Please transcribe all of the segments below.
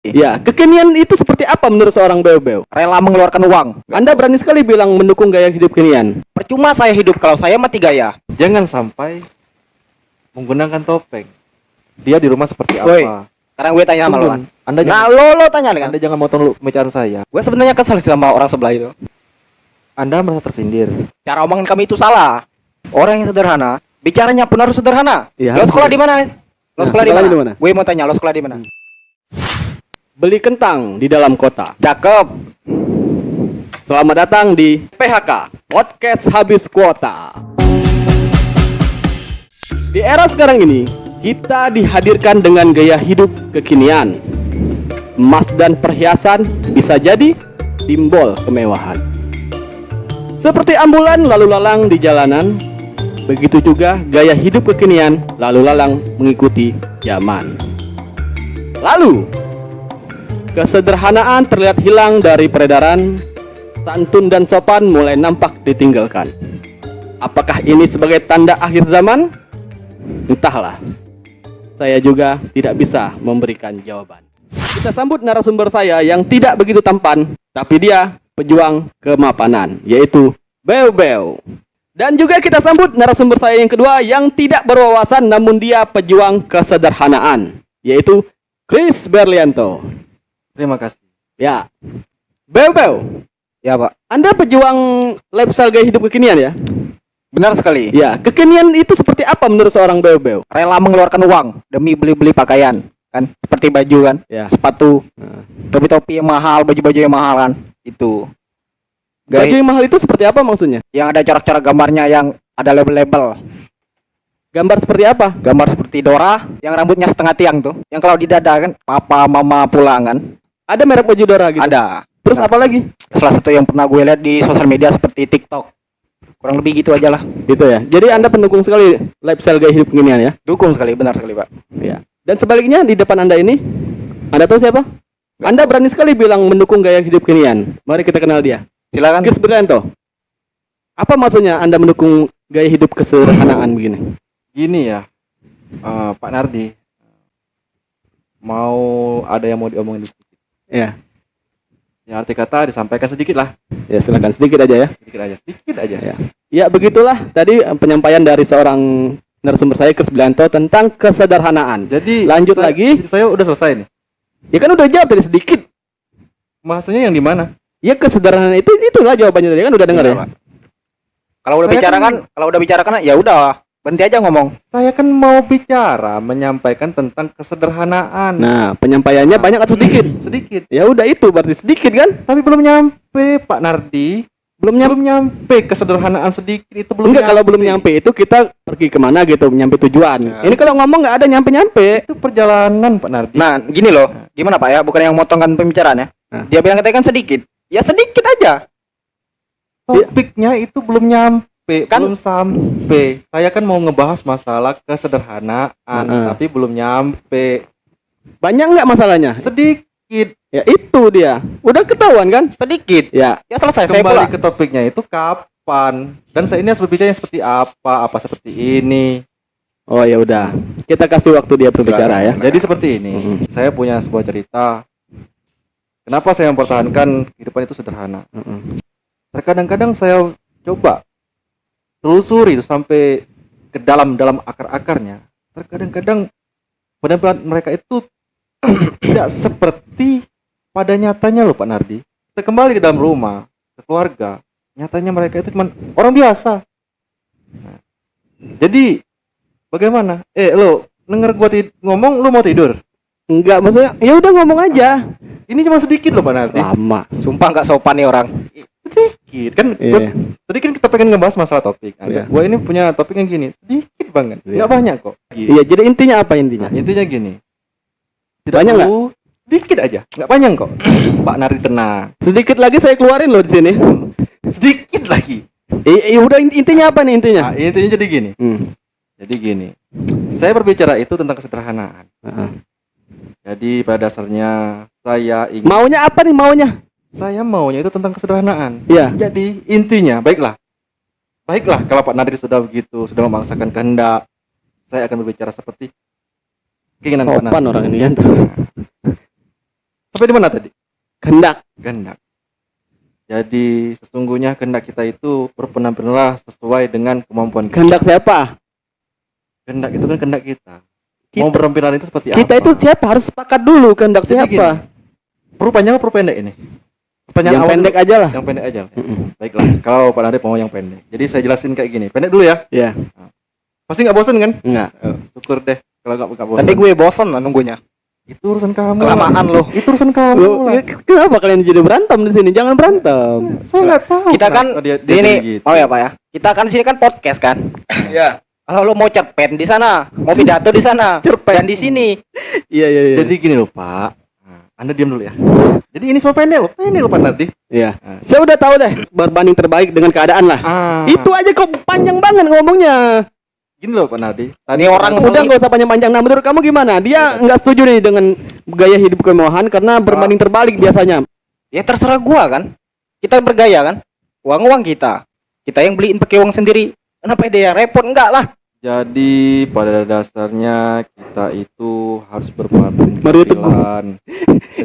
Ya, kekinian itu seperti apa menurut seorang beo-beo? Rela mengeluarkan uang. Anda berani sekali bilang mendukung gaya hidup kekinian. Percuma saya hidup kalau saya mati gaya. Jangan sampai menggunakan topeng. Dia di rumah seperti Woi, apa? sekarang gue tanya sama lo kan. Anda Nah, jangan, lo tanya kan. Anda jangan motong pembicaraan saya. Gue sebenarnya kesal sih sama orang sebelah itu. Anda merasa tersindir. Cara omongan kami itu salah. Orang yang sederhana, bicaranya pun harus sederhana. Iya, Lo harus sekolah di mana? Lo Nah, sekolah di sekolah di mana? mana? Gue mau tanya, lo sekolah di mana? Beli kentang di dalam kota. Cakep. Selamat datang di PHK, Podcast Habis Kuota. Di era sekarang ini, kita dihadirkan dengan gaya hidup kekinian. Emas dan perhiasan bisa jadi simbol kemewahan. Seperti ambulan lalu lalang di jalanan, begitu juga gaya hidup kekinian lalu lalang mengikuti zaman. Lalu, kesederhanaan terlihat hilang dari peredaran, santun dan sopan mulai nampak ditinggalkan. Apakah ini sebagai tanda akhir zaman? Entahlah. Saya juga tidak bisa memberikan jawaban. Kita sambut narasumber saya yang tidak begitu tampan, tapi dia pejuang kemapanan, yaitu Beo-Beo. Dan juga kita sambut narasumber saya yang kedua yang tidak berwawasan namun dia pejuang kesederhanaan, yaitu Chris Berlianto. Terima kasih. Ya, Beo-Beo, Ya, Pak. Anda pejuang lifestyle gaya hidup kekinian ya? Benar sekali. Ya, kekinian itu seperti apa menurut seorang Beo-Beo? Rela mengeluarkan uang demi beli-beli pakaian, kan? Seperti baju kan, Ya. sepatu, topi-topi yang mahal, baju-baju yang mahal kan. Itu. Baju Gaya yang mahal itu seperti apa maksudnya? yang ada corak-corak gambarnya yang ada label-label. Gambar seperti apa? Gambar seperti Dora yang rambutnya setengah tiang tuh. Yang kalau di dada kan papa mama pulang kan. Ada merek baju Dora gitu? Ada. Terus apa lagi? Salah satu yang pernah gue lihat di sosial media seperti TikTok. Kurang lebih gitu aja lah. Gitu ya. Jadi Anda pendukung sekali lifestyle gaya hidup kekinian ya? Dukung sekali, benar sekali, Pak. Ya. Dan sebaliknya di depan Anda ini, Anda tahu siapa? Anda berani sekali bilang mendukung gaya hidup kekinian. Mari kita kenal dia. Silakan. Chris Berlianto. Apa maksudnya Anda mendukung gaya hidup kesederhanaan begini? Gini ya, Pak Nardi, ada yang mau diomongin sedikit. Ya. Ya, arti kata disampaikan sedikit lah. Ya, silakan sedikit aja ya. Sedikit aja. Ya. Ya, begitulah tadi penyampaian dari seorang narasumber saya Chris Berlianto tentang kesederhanaan. Jadi Lanjut lagi. Saya udah selesai nih. Ya kan udah jawab tadi sedikit. Bahasanya yang di mana? Ya kesederhanaan itulah jawabannya tadi kan udah dengar Iya, ya. Pak. Kalau udah Saya bicarakan, kalau udah bicarakan ya udah, berhenti aja ngomong. Saya kan mau bicara, menyampaikan tentang kesederhanaan. Nah, penyampaiannya banyak atau sedikit? Sedikit. Ya udah itu berarti sedikit kan? Tapi belum nyampe, Pak Nardi. Belum nyampe. Belum nyampe kesederhanaan sedikit itu belum. Enggak, kalau belum nyampe itu kita pergi kemana gitu, nyampe tujuan. Ya. Ini kalau ngomong nggak ada nyampe-nyampe. Itu perjalanan, Pak Nardi. Nah, gini loh. Gimana, Pak ya? Bukan yang motongkan pembicaraan ya. Nah. Dia bilang katanya kan sedikit. Ya sedikit aja. Topiknya itu belum nyampe, Kan- belum sampai. Saya kan mau ngebahas masalah kesederhanaan, tapi belum nyampe. Banyak nggak masalahnya? Sedikit. Ya itu dia. Udah ketahuan kan? Sedikit. Ya. Ya selesai, saya Kembali pulang. ke topiknya itu kapan? Dan saya ini harus berbicara yang seperti apa seperti ini. Oh ya udah. Kita kasih waktu dia berbicara ya. Jadi seperti ini. Mhm. Saya punya sebuah cerita. Kenapa saya mempertahankan kehidupan itu sederhana? Mm-mm. Terkadang-kadang saya coba telusuri itu sampai ke dalam akar-akarnya. Terkadang-kadang penampilan mereka itu tidak seperti pada nyatanya loh, Pak Nardi. Kita kembali ke dalam rumah, ke keluarga, nyatanya mereka itu cuma orang biasa. Nah, jadi bagaimana? Lo denger gua ngomong, lu mau tidur? Enggak, maksudnya ya udah ngomong aja. Ini cuma sedikit loh, Pak Nardi. Lama. Sumpah nggak sopan nih orang. Sedikit kan. Iya. Tadi kan kita pengen ngebahas masalah topik. Iya. Gua ini punya topik yang gini, sedikit banget, Iya. nggak banyak kok. Iya, jadi intinya apa intinya? Nah, intinya gini. Banyak nggak? perlu, sedikit aja, nggak panjang kok. Pak Nardi tenang. Sedikit lagi saya keluarin loh di sini. Sedikit lagi. Udah intinya apa nih intinya? Nah, intinya jadi gini. Jadi gini. Saya berbicara itu tentang kesederhanaan. Heeh. Jadi pada dasarnya saya ingin Maunya apa nih maunya? saya maunya itu tentang kesederhanaan. Iya. Jadi intinya baiklah. Baiklah kalau Pak Nardi sudah begitu, sudah memaksakan kehendak, saya akan berbicara seperti keinginan Pak Sopan Nardi. orang ini kan. Sampai di mana tadi? Kehendak. Kehendak. Jadi sesungguhnya kehendak kita itu berpenampilanlah sesuai dengan kemampuan kita. Kehendak siapa? Kehendak itu kan kehendak kita. Mau berpenampilan itu seperti Kita apa? itu siapa? Harus sepakat dulu kehendak Jadi siapa. Perlu panjang atau perlu pendek ini? Pertanyaan Yang awal pendek dulu. aja lah. Yang pendek aja. Baiklah, kalau Pak Nadif mau yang pendek. Jadi saya jelasin kayak gini. Pendek dulu ya. Iya. Pasti nggak bosan kan? Enggak. Syukur deh kalau nggak bosan. Tapi gue bosen lah nunggunya. Itu urusan kamu. Kelamaan lah. lo. Itu urusan kamu. Loh, lah. kenapa kalian jadi berantem di sini? Jangan berantem. Saya nggak tahu. Kita kan kenapa dia di sini, gitu. oh ya Pak ya. Kita kan sini kan podcast kan. Iya. Kalau lo mau cerpen di sana, mau pidato di sana, dan di sini. Iya, iya, iya. Jadi gini loh Pak. Nah, Anda diam dulu ya. Jadi ini semua pendek loh. Pendek loh Pak Nadif. Iya. Saya udah tahu deh berbanding terbalik dengan keadaan lah. Itu aja kok panjang banget ngomongnya. Gini loh Pak Nadif. Tadi orang Udah nggak usah panjang-panjang. Nah, menurut kamu gimana? Dia nggak setuju nih dengan gaya hidup kemewahan karena berbanding terbalik biasanya. Ya terserah gua kan. Kita bergaya kan. Uang kita. Kita yang beliin pakai uang sendiri. Kenapa dia yang repot? Enggak lah. Jadi pada dasarnya kita itu harus Meriutuku. berpenampilan.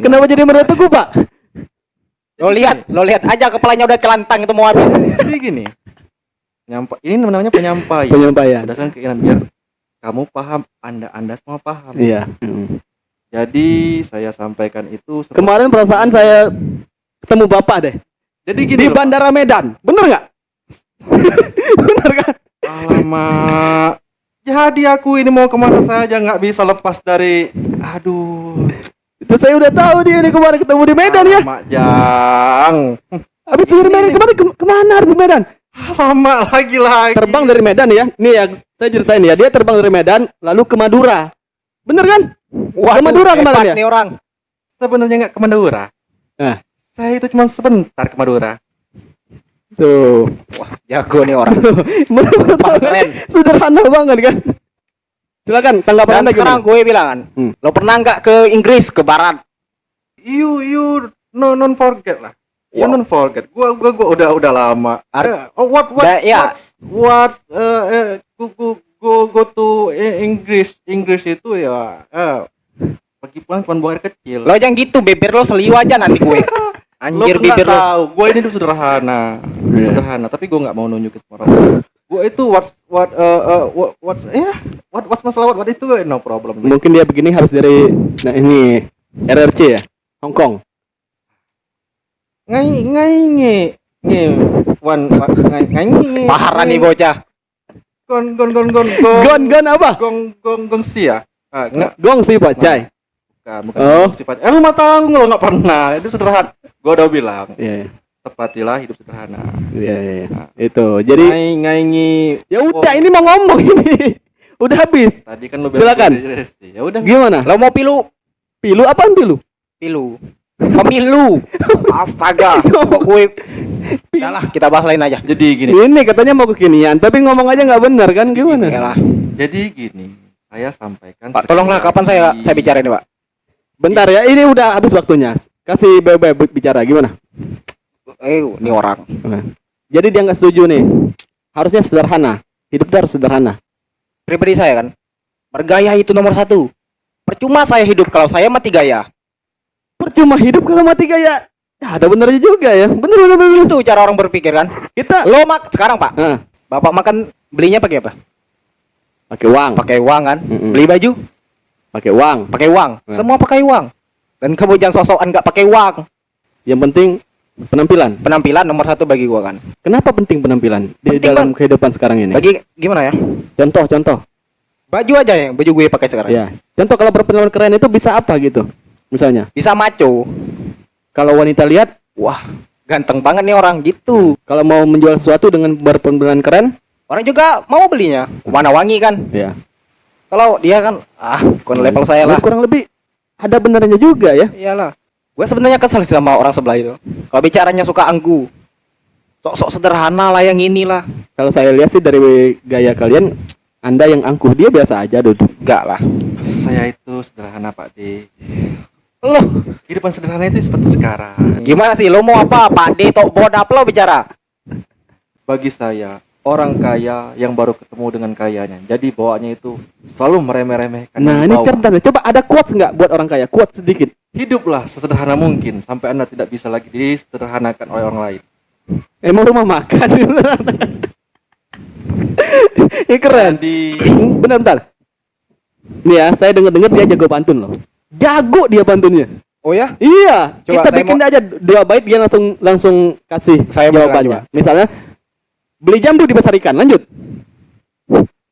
Kenapa jadi meretuku, Pak? Lo lihat aja kepalanya udah kelantang itu mau habis. Jadi gini. Ini namanya penyampaian. Penyampaian. Berdasarkan keinginan biar kamu paham, Anda semua paham. Iya. Jadi saya sampaikan itu seperti- Kemarin perasaan saya ketemu Bapak deh Jadi di gini loh, Pak. Bandara Medan. Bener nggak? Bener kan? Alamak. Jadi aku ini mau kemana saja nggak bisa lepas dari. Aduh. Itu saya udah tahu dia nih kemarin ketemu di Medan ya. Alamak, Jang. Habis dari Medan kemarin kemana harus di Medan? Alamak lagi. Terbang dari Medan ya. Nih ya, saya ceritain ya. Dia terbang dari Medan lalu ke Madura. Bener kan? Wah, Madura kemarin ya? nih orang. Sebenarnya nggak ke Madura. Nah. Saya itu cuma sebentar ke Madura. Tuh. Wah, jago nih orang. Menurut Wah, aku keren. sederhana banget kan? Silakan tanggapan Dan Anda sekarang gimana? gue bilang kan, lo pernah nggak ke Inggris, ke Barat? You non forget lah. You Wow. non forget. Gua udah lama. What Ya. go to Inggris itu ya pergi pulang cuma buang air kecil. Lo jangan gitu, bibir lo seliu aja nanti gue. Anjir Lo bibir nggak lo. tahu, gue ini tuh sederhana, Iya. sederhana. Tapi gue nggak mau nunjukin semua orang. Gue itu what's masalah what itu no problem. Mungkin dia begini harus dari ini RRC ya, Hong Kong. Ngai Paharan nih bocah. Gon apa? gong si ya. Gong sih Bocai. Bukan Oh. sifat. Lu mata tanggung lo nggak pernah. Itu sederhana. Gue udah bilang, Iya, tepatilah hidup sederhana. iya. Itu. Jadi Ngai. ya udah ini mau ngomong ini. Udah habis. Tadi kan lu Silakan. Ya udah. Gimana? Lo mau pilu? Pilu apaan pilu? Pilu. Pemilu. Astaga. Kok gue. Udah lah, kita bahas lain aja. Jadi gini. Ini katanya mau kekinian, tapi ngomong aja nggak benar kan? Gimana? Yalah. Jadi gini. Saya sampaikan. Pak, tolonglah kapan saya bicara ini, Pak? Bentar ya, ini udah habis waktunya. Kasih Bebe bicara gimana? Ini orang. Jadi dia nggak setuju nih. Harusnya sederhana. Hidup itu harus sederhana. Pribadi saya kan, bergaya itu nomor 1. Percuma saya hidup kalau saya mati gaya. Percuma hidup kalau mati gaya. Ya ada benernya juga ya. Bener. Itu cara orang berpikir kan. Kita Lo sekarang Pak, Nah, Bapak makan belinya pakai apa? pakai uang. Pakai uang kan. Mm-mm. Beli baju, Pakai uang. pakai uang. Semua pakai uang. Dan kamu jangan sosokan nggak pakai uang. Yang penting penampilan. Penampilan nomor 1 bagi gua kan. Kenapa penting penampilan di Penting, dalam kehidupan sekarang ini? Bagi gimana ya? Contoh. Baju aja yang baju gue pakai sekarang. Ya. Contoh kalau berpenampilan keren itu bisa apa gitu? Misalnya, Bisa maco. kalau wanita lihat, Wah, ganteng banget nih orang gitu. kalau mau menjual sesuatu dengan berpenampilan keren, Orang juga mau belinya. Warna wangi kan. ya. Kalau dia kan bukan level saya lah. Kurang lebih ada benernya juga ya. Iyalah. Gue sebenarnya kesal sih sama orang sebelah itu. Kalau bicaranya suka anggu. Sok-sok sederhana lah yang inilah. Kalau saya lihat sih dari gaya kalian, Anda yang angkuh, dia biasa aja duduk. Enggak lah. Saya itu sederhana Pak D. Loh, Kehidupan sederhana itu seperti sekarang. gimana sih? Lo mau apa? Pak D tok bodap lo bicara. Bagi saya orang kaya yang baru ketemu dengan kayanya. Jadi bawaannya itu selalu meremeh-remehkan. Nah, yang ini di bawah. cerdas. Coba ada quotes nggak buat orang kaya? Quotes sedikit. Hiduplah sesederhana mungkin sampai Anda tidak bisa lagi disederhanakan oleh orang lain. Emang rumah makan. Ini keren. Di Bentar. Nih ya, saya dengar dia jago pantun loh. Jago dia pantunnya. Oh ya? Iya, Coba kita saya bikin aja 2 bait dia langsung kasih Saya mau jawabannya. Misalnya beli jambu di pasar ikan, lanjut.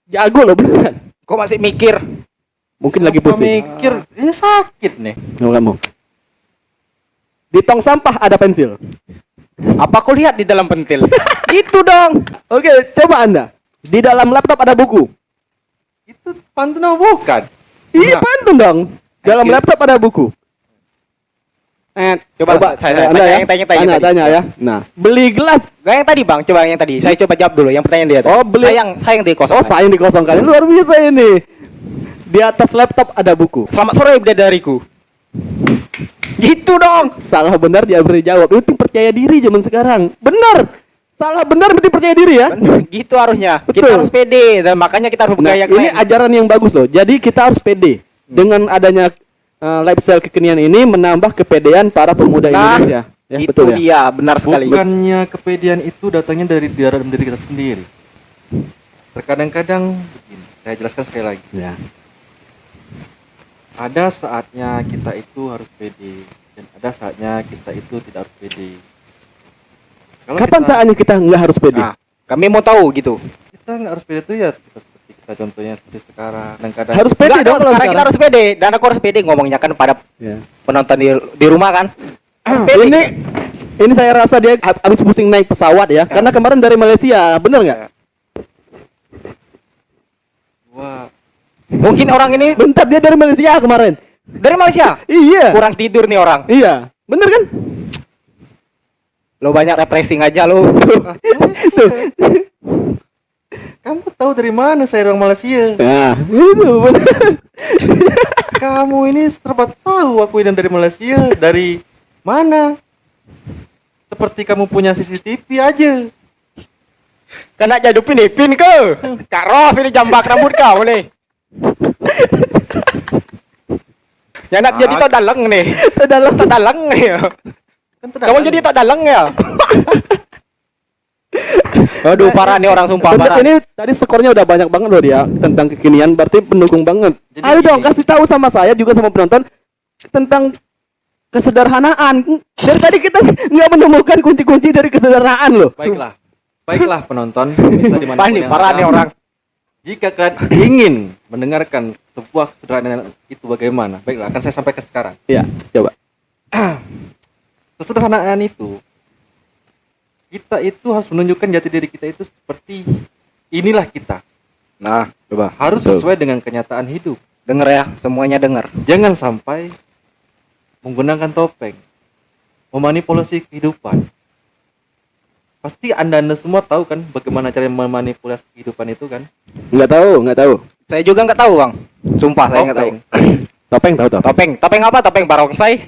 Jago loh beneran. Kok masih mikir? Mungkin lagi Siapa pusing. mikir ini sakit nih. Nggak mau. Di tong sampah ada pensil. Apa kau lihat di dalam pentil? Gitu dong. Oke, coba Anda. Di dalam laptop ada buku. Itu pantun apa bukan? Iya, Nah. pantun dong. Dalam you. laptop ada buku. Coba saya Anda tanya ya. yang tanya Tanya ya. Nah, beli gelas. Gak yang tadi bang, coba yang tadi. Saya coba jawab dulu yang pertanyaan dia. Oh, beli- Sayang di kosong. Oh, sayang dikosongkan. Luar biasa ini. Di atas laptop ada buku. Selamat sore bidadariku. Gitu dong. Salah benar dia beri jawab. Itu percaya diri zaman sekarang. Benar. Salah benar berarti percaya diri ya. Gitu harusnya. Betul. Kita harus pede dan makanya kita harus Nah, bergaya ini keren. ajaran yang bagus loh. Jadi kita harus pede. Dengan adanya lifestyle kekinian ini menambah kepedean para pemuda Nah, Indonesia. Ya, Itu betul ya. dia, benar sekali. Bukannya kepedean itu datangnya dari dalam diri kita sendiri. Terkadang-kadang begini, saya jelaskan sekali lagi. Ya. Ada saatnya kita itu harus pede dan ada saatnya kita itu tidak harus pede. Kalau Kapan kita, saatnya kita nggak harus pede? Nah, kami mau tahu gitu. kita nggak harus pede itu ya kita seperti kita contohnya seperti sekarang dan kadang Harus pede Enggak dong kalau sekarang kita harus pede dan aku harus pede ngomongnya kan pada Ya. penonton di rumah kan. Pede. Ini saya rasa dia habis pusing naik pesawat ya. Karena kemarin dari Malaysia, bener nggak? wah Mungkin orang ini Bentar, dia dari Malaysia kemarin. dari Malaysia. Iya. Kurang tidur nih orang. Iya. Bener kan? Lo banyak refreshing aja lo. kamu tahu dari mana saya orang Malaysia? Nah, itu bener. Kamu ini serba tahu aku ini dari Malaysia. Dari mana? Seperti kamu punya CCTV aja. Kena jadupin ipin ke? Kak Ros ini jambak rambut kau nih. Jangan jadi tok daleng nih. Tok daleng nih. Kan Kamu jadi tok daleng ya. Aduh parah nih orang sumpah Bener, parah. ini tadi skornya udah banyak banget loh dia tentang kekinian, berarti pendukung banget. Jadi Ayo dong gini. kasih tahu sama saya juga sama penonton tentang kesederhanaan. Dari tadi kita nggak menemukan kunci-kunci dari kesederhanaan loh. Baiklah penonton. Bisa dimanapun Parah nih, yang parah ada. nih orang. Jika kalian ingin mendengarkan sebuah kesederhanaan itu bagaimana, baiklah akan saya sampaikan sekarang. Iya, coba. Kesederhanaan itu, kita itu harus menunjukkan jati diri kita itu seperti inilah kita. Nah, coba Harus Betul. sesuai dengan kenyataan hidup. denger ya, semuanya denger. Jangan sampai menggunakan topeng, memanipulasi kehidupan. Pasti anda semua tahu kan bagaimana cara memanipulasi kehidupan itu kan? Nggak tahu. Saya juga nggak tahu bang. Sumpah saya nggak tahu. Topeng tahu. Topeng apa? Topeng barongsai.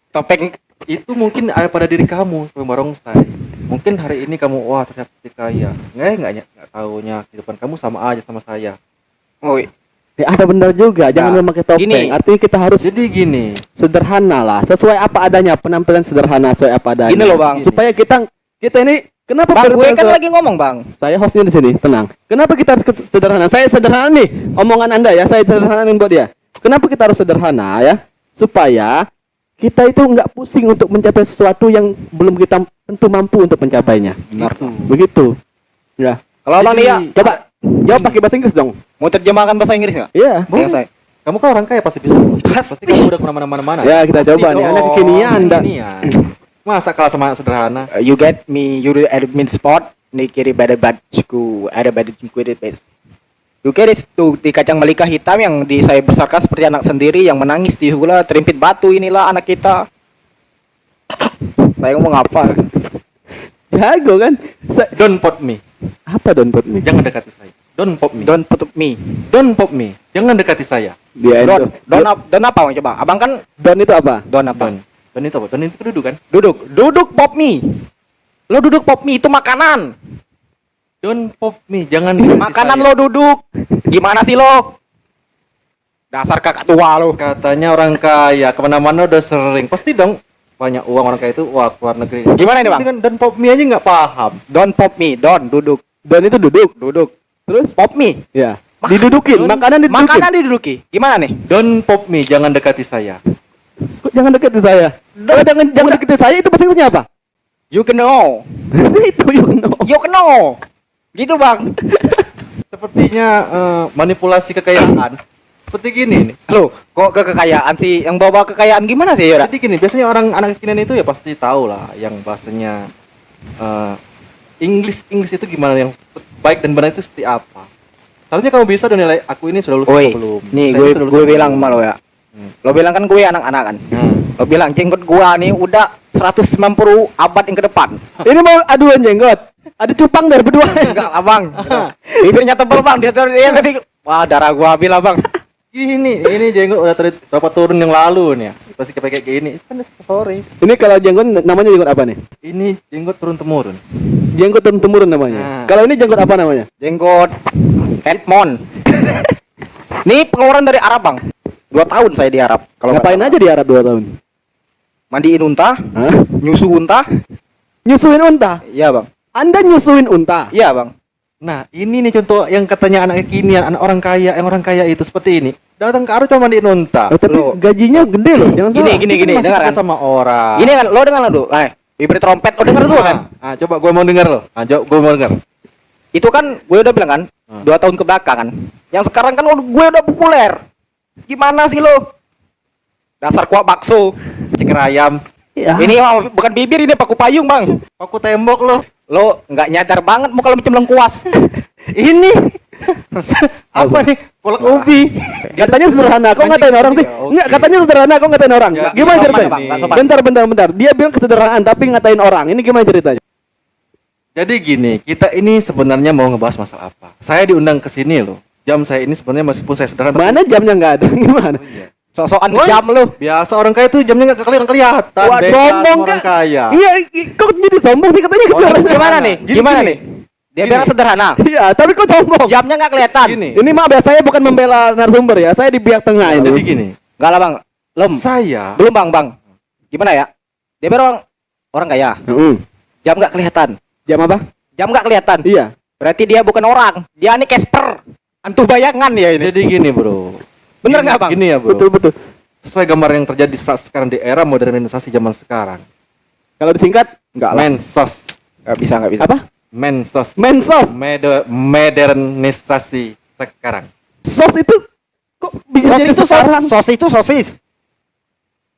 Topeng Itu mungkin ada pada diri kamu, topeng barongsai. Mungkin hari ini kamu wah ternyata seperti kaya. Nggak taunya kehidupan kamu sama aja sama saya. Woi, Ya, ada benar juga, jangan Nah, memakai topeng. gini. Artinya kita harus Jadi gini, sederhana lah, sesuai apa adanya, penampilan sederhana sesuai apa adanya. Gini loh, Bang. Supaya kita ini kenapa bang gue berpenampilan kan se- lagi ngomong bang. Saya hostnya di sini, tenang. Kenapa kita harus sederhana? Saya sederhana nih, omongan Anda ya, saya sederhanain buat dia. Kenapa kita harus sederhana ya? Supaya kita itu nggak pusing untuk mencapai sesuatu yang belum kita tentu mampu untuk mencapainya. Benar. gitu. Begitu. Ya. Kalau bang Jadi- nih ya, Coba jawab pakai bahasa Inggris dong. mau terjemahkan bahasa Inggris nggak? Iya. Boleh. Yang saya. Kamu kan orang kaya pasti bisa. Pasti kamu udah kemana-mana. Ya, kita Pasti coba nih. Anda dong. kekinian, Anda. Kekinian. Masa kalah sama yang sederhana? You get me, you admin spot. Nih kiri pada batku, ada pada kulit base. You get it tuh di kacang melika hitam yang saya besarkan seperti anak sendiri yang menangis di hula terimpit batu, inilah anak kita. Saya ngomong apa? Jago kan? Don't pop me. Apa don't put me? Jangan dekati saya. Don't pop me. Don't put me. Don't pop me. Jangan dekati saya. Dia Don apa bang coba? Abang kan don itu apa? don apa? Don. Don itu apa? Don itu duduk kan? Duduk pop mie. Lo duduk pop mie itu makanan. Don't pop me, jangan dekati Makanan saya. lo duduk. Gimana sih lo? Dasar kakak tua lo. Katanya orang kaya, kemana-mana udah sering. Pasti dong banyak uang orang kaya itu, wah keluar negeri. Gimana ini, Bang? Dengan don't pop me aja nggak paham. Don't pop me, don't duduk. Dan itu duduk. Duduk. Terus Pop me. ya. Makan. Didudukin, Don- makanan didudukin. Makanan diduduki. Gimana nih? Don't pop me, jangan dekati saya. Kok jangan dekati saya. Kalau jangan dekati saya itu bahasa Inggrisnya apa? You can know. Itu you know. You can know. Gitu, Bang. Sepertinya manipulasi kekayaan. Seperti gini nih. Lo, kok kekayaan sih? Yang bawa kekayaan gimana sih, Yora? Jadi gini, biasanya orang anak kekinian itu ya pasti tahu lah yang bahasanya English itu gimana, yang baik dan benar itu seperti apa. Seharusnya kamu bisa dong nilai aku ini sudah lulus Woi, atau belum. nih Saya gue ini sudah lulus gue atau bilang belum. sama lo ya. Lo bilang kan gue anak-anak kan. Hmm. Lo bilang jenggot gua nih udah 190 abad yang ke depan. Ini mau aduan jenggot. Ada cupang dari berdua. Enggak lah, Bang. Bibirnya tebel, Bang. Dia tadi wah, darah gua habis lah, Bang. Ini jenggot udah berapa turun yang lalu nih ya. Pasti kayak gini. Itu kan aksesoris. Ini kalau jenggot namanya jenggot apa nih? Ini jenggot turun temurun. Jenggot turun temurun namanya. Nah. Kalau ini jenggot apa namanya? Jenggot Edmond. Nih pengeluaran dari Arab, Bang. 2 tahun saya di Arab. Kalau nggak Ngapain salah. aja di Arab 2 tahun? Mandiin unta, Hah? nyusu unta. Nyusuin unta. Iya, Bang. Anda nyusuin unta. Iya, Bang. Nah, ini nih contoh yang katanya anak kekinian, anak orang kaya, yang orang kaya itu seperti ini. Datang ke Arab cuma mandiin unta. Tapi Loh. gajinya gede loh. Jangan Gini, salah. gini, gini. Masih Dengar kerja kan? sama orang. Gini kan, lo dengar dulu. Bibir trompet, lo denger dulu kan? Coba gue mau denger loh. Gue mau denger. Itu kan gue udah bilang kan, 2 tahun ke belakang kan. Yang sekarang kan gue udah populer. Gimana sih lo? Dasar kuah bakso. Ceker ayam. Ya. Ini bukan bibir, ini paku payung, Bang. Aku tembok loh. Lo nggak nyadar banget mau kalau macam lengkuas. Ini apa nih? Kolak ubi. Katanya sederhana, kok ngatain orang sih? Ya, oke. Enggak, katanya sederhana, kok ngatain orang? Ya, Gimana sopan, ceritanya? Bang, nggak sopan. Bentar. Dia bilang kesederhanaan tapi ngatain orang. Ini gimana ceritanya? Jadi gini, kita ini sebenarnya mau ngebahas masalah apa? Saya diundang ke sini loh. Jam saya ini sebenarnya meskipun saya sederhana. tapi- Mana jamnya nggak ada? Gimana? Oh, iya. Sosokan Woi. jam lo. Biasa orang kaya itu jamnya nggak kelihatan. Wah, Beda sombong sama orang Kak. kaya. Iya, kok jadi sombong sih katanya? Orang Gimana? Gimana nih? Gini, Gimana gini. nih? Dia Gini. bilang sederhana. Iya, tapi kok sombong? Jamnya nggak kelihatan. Gini. Ini maaf ya, saya bukan membela narasumber ya. Saya di pihak tengah ini. Jadi gini, Enggak lah, Bang. Belum. saya Belum, Bang. Gimana ya? Dia bilang orang kaya. Heeh. Jam nggak kelihatan. Jam apa? Jam nggak kelihatan. Iya. Berarti dia bukan orang. Dia ini Casper. Antu bayangan ya ini. jadi gini bro. Bener Gini- nggak, Bang? Gini ya bro. Betul. Sesuai gambar yang terjadi saat sekarang di era modernisasi zaman sekarang. Kalau disingkat Enggak lah. Mensos. Nggak bisa. apa? Mensos. Mensos. Modernisasi sekarang. Sos itu kok bisa Sosis jadi itu sekarang? sosis itu sosis.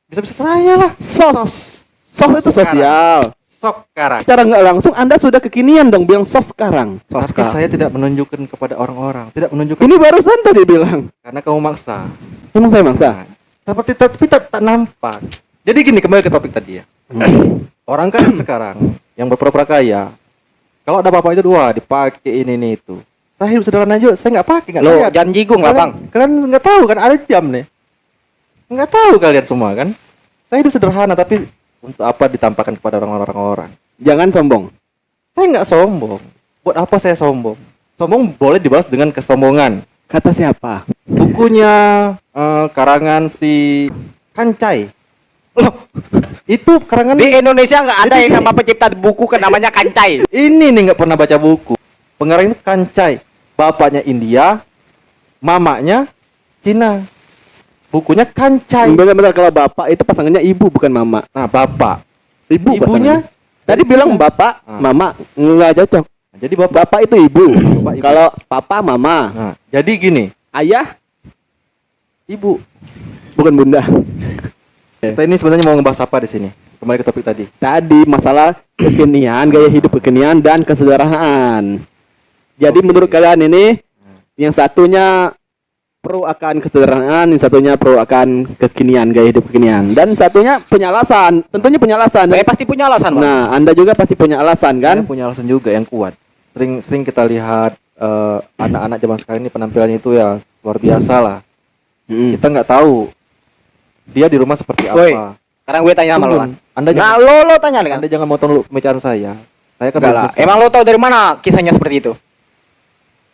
Bisa-bisa saya lah. Sos. Sos itu sosial. Sekarang. Secara nggak langsung Anda sudah kekinian dong bilang sos sekarang. Tapi saya tidak menunjukkan kepada orang-orang. Tidak menunjukkan Ini barusan tadi bilang. karena kamu maksa. Emang saya maksa? Nah, seperti tapi tak nampak. Jadi gini, kembali ke topik tadi ya. Orang kaya sekarang yang berpura-pura kaya, kalau ada apa-apa itu dipakai ini itu. Saya hidup sederhana aja, saya nggak pakai, nggak Lo lihat. jangan jigung lah, Bang. Kalian nggak tahu kan ada jam nih. Nggak tahu kalian semua kan. Saya hidup sederhana tapi untuk apa ditampakkan kepada orang-orang. Jangan sombong. Saya nggak sombong. Buat apa saya sombong? Sombong boleh dibalas dengan kesombongan. Kata siapa? Bukunya karangan si Kancai. Loh, Itu karangan di Indonesia nggak ada Jadi yang gini. nama pencipta buku kan namanya Kancai. ini nih nggak pernah baca buku. Pengarang itu Kancai. Bapaknya India, mamanya Cina. Bukunya Kancai. Benar-benar kalau bapak itu pasangannya ibu bukan mama. Nah, bapak. Ibu Ibunya pasangannya. Tadi bilang bapak, Ah. mama nggak cocok. Nah, jadi bapak. Bapak itu ibu. Bapak ibu. Kalau papa mama, Nah, jadi gini, ayah ibu. bukan bunda. Kita ini sebenarnya mau ngebahas apa di sini? Kembali ke topik tadi. Tadi masalah kekinian, gaya hidup kekinian dan kesederhanaan. Jadi menurut kalian ini yang satunya pro akan kesederhanaan, yang satunya pro akan kekinian, gaya hidup kekinian, dan satunya punya alasan. Tentunya punya alasan. Saya pasti punya alasan, Bang. Nah, Anda juga pasti punya alasan kan? Saya punya alasan juga yang kuat. Sering kita lihat anak-anak zaman sekarang ini penampilannya itu ya luar biasa lah. Mm. Kita nggak tahu dia di rumah seperti Woi, apa. sekarang gue tanya sama lo kan. Anda Nah, jangan, lo tanya kan. Anda jangan motong dulu pembicaraan saya. Saya kan Enggak belum lah. selesai. Emang lo tahu dari mana kisahnya seperti itu?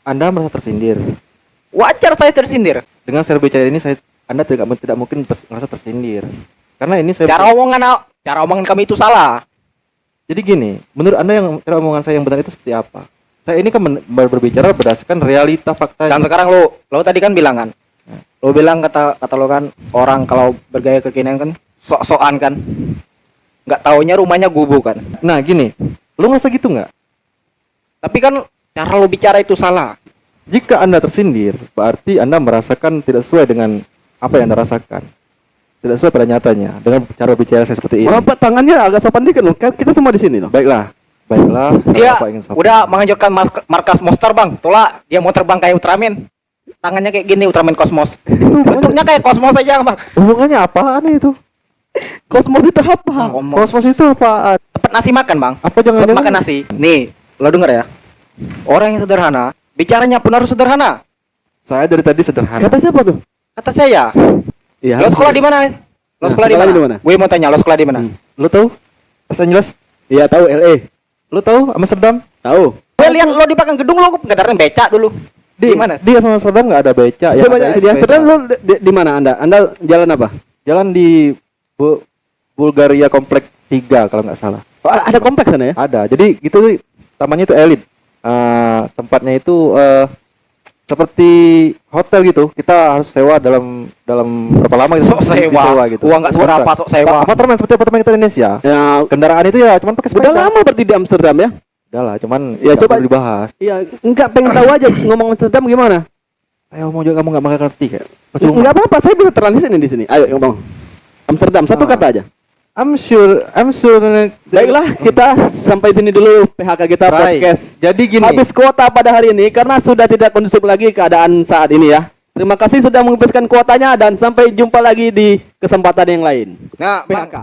Anda merasa tersindir. Wajar saya tersindir. Dengan saya berbicara ini Anda tidak mungkin merasa tersindir. Karena ini saya Cara omongan kami itu salah. Jadi gini, menurut Anda yang cara omongan saya yang benar itu seperti apa? Saya ini kan berbicara berdasarkan realita fakta. Dan sekarang lo tadi kan bilang kan, lo bilang kata lo kan orang kalau bergaya kekinian kan sok-sokan kan, nggak taunya rumahnya gubuk kan. Nah gini, lu ngerasa gitu nggak? Tapi kan cara lo bicara itu salah. Jika Anda tersindir, berarti Anda merasakan tidak sesuai dengan apa yang Anda rasakan. Tidak sesuai pada nyatanya dengan cara bicara saya seperti ini. Bapak tangannya agak sopan dikit loh. Kan kita semua di sini loh. Baiklah, baiklah. kalau Dia Bapak ingin sopan. udah menganjurkan markas Monster bang, tolak dia mau terbang kayak Ultraman. Tangannya kayak gini Ultraman Cosmos. Bentuknya kayak Cosmos aja bang. Hubungannya apaan itu? Kosmos itu apa? Kosmos itu apaan? Tempat nasi makan bang. Apa jangan Tempat makan nasi. Nih, lo denger ya. Orang yang sederhana, bicaranya pun harus sederhana. Saya dari tadi sederhana. Kata siapa tuh? Kata saya. Iya. Lo sekolah di mana? Lo Nah, sekolah di sekolah di mana? mana? Gue mau tanya, lo sekolah di mana? Lu tahu? Los Angeles? Iya tahu LA. Lu tahu Amsterdam? Tahu. Gue lihat lo di belakang gedung lo kendaraan becak dulu. Di mana? Di Amsterdam nggak ada beca. Ya, Yang banyak ada di sepeda. Amsterdam lu di mana Anda? Anda jalan apa? Jalan di Bulgaria Komplek 3 kalau nggak salah. Oh, ada kompleks sana ya? Ada. Jadi gitu tamannya itu elit. Tempatnya itu seperti hotel gitu. Kita harus sewa dalam berapa lama gitu. Sok sewa. gitu. Uang nggak seberapa, sok sewa. Apartemen seperti apartemen kita di Indonesia. Ya, Kendaraan itu ya cuman pakai udah sepeda. lama berarti di Amsterdam ya? Udah lah, cuman Ya, nggak coba- perlu dibahas. Iya, enggak pengen tahu aja ngomong Amsterdam gimana? Saya ngomong juga kamu nggak bakal ngerti kayak. Percuma. Enggak apa-apa, saya bisa translate di sini. Ayo ngomong. Amsterdam satu kata aja. I'm sure. Baiklah, kita sampai sini dulu PHK kita Right. podcast. Jadi gini. Habis kuota pada hari ini karena sudah tidak kondusif lagi keadaan saat ini ya. Terima kasih sudah menghabiskan kuotanya dan sampai jumpa lagi di kesempatan yang lain. Nah, Bang, PHK.